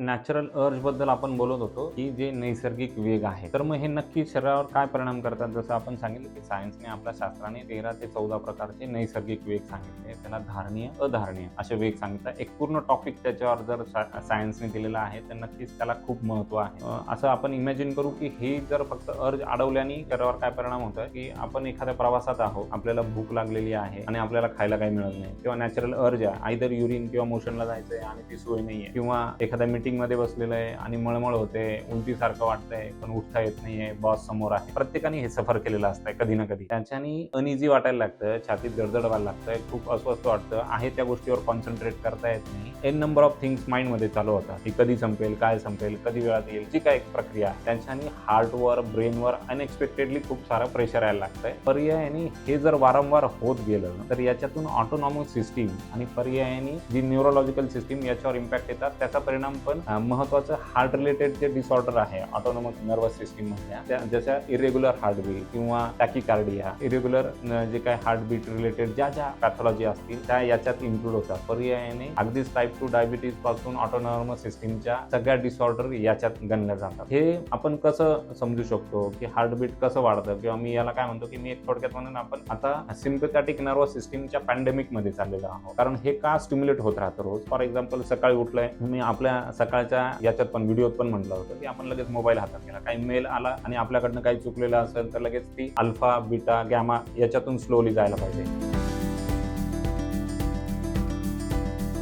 Natural अर्ज बद्दल आपण बोलत होतो की जे नैसर्गिक वेग आहे, तर मग हे नक्की शरीरावर काय परिणाम करतात? जसं आपण सांगितलं की सायन्सने, आपल्या शास्त्राने 13 ते 14 प्रकारचे नैसर्गिक वेग सांगितले. त्याला धारणीय, अधारणीय असे वेग सांगितले. एक पूर्ण टॉपिक त्याच्यावर जर सायन्सने दिलेला आहे तर नक्कीच त्याला खूप महत्त्व आहे. असं आपण इमॅजिन करू की हे जर फक्त अर्ज अडवल्याने शरीरावर काय परिणाम होतोय की आपण एखाद्या प्रवासात आहोत, आपल्याला भूक लागलेली आहे आणि आपल्याला खायला काही मिळत नाही, किंवा नॅचरल अर्ज आहे, आयदर युरिन किंवा मोशनला जायचंय आणि ती सोय नाहीये, किंवा एखाद्या मीटिंग मध्ये बसलेलं आहे आणि मळमळ होते, उलटीसारखं वाटतंय पण उठता येत नाहीये, बॉस समोर आहे. प्रत्येकाने हे सफर केलेलं असतंय कधी ना कधी. त्याच्याने अनइझी वाटायला लागतं, छातीत दडदड व्हायला लागतंय, खूप अस्वस्थ वाटतं, आहे त्या गोष्टीवर कॉन्सन्ट्रेट करता येत नाही. N number of things mind मध्ये चालू होतात की कधी संपेल, काय संपेल, कधी वेळात येईल, जी काय प्रक्रिया. त्यांच्याने हार्टवर, ब्रेनवर अनएक्सपेक्टेडली खूप सारं प्रेशर यायला लागतंय. पर्यायाने हे जर वारंवार होत गेलं तर याच्यातून ऑटोनॉमिक सिस्टीम आणि पर्यायाने जी न्यूरोलॉजिकल सिस्टीम याच्यावर इम्पॅक्ट येतात. त्याचा परिणाम पण महत्वाचं हार्ट रिलेटेड जे डिसऑर्डर आहे ऑटोनॉमिक नर्वस सिस्टीम मधल्या, जशा इरेग्युलर हार्टबीट किंवा टॅकिकार्डिया, इरेग्युलर जे काय हार्टबीट रिलेटेड ज्या पॅथॉलॉजी असतील त्या याच्यात इन्क्लूड होतात. पर्यायाने अगदीच टाईप 2 डायबिटीज पासून ऑटोनॉमस सिस्टीमच्या सगळ्या डिसऑर्डर याच्यात गणल्या जातात. हे आपण कसं समजू शकतो की हार्टबीट कसं वाढतं, किंवा मी याला काय म्हणतो की मी एक थोडक्यात म्हणून आपण आता सिम्पॅथॅटिक नर्वस सिस्टीमच्या पॅन्डेमिक मध्ये चाललेलो आहोत. कारण हे का स्टिम्युलेट होत राहतं रोज. फॉर एक्झाम्पल सकाळी उठलंय, मी आपल्या सकाळच्या याच्यात पण व्हिडिओत पण म्हटलं होतं की आपण लगेच मोबाईल हातात घ्यायला, काही मेल आला आणि आपल्याकडनं काही चुकलेलं असेल तर लगेच ती अल्फा, बीटा, गॅमा याच्यातून स्लोली जायला पाहिजे.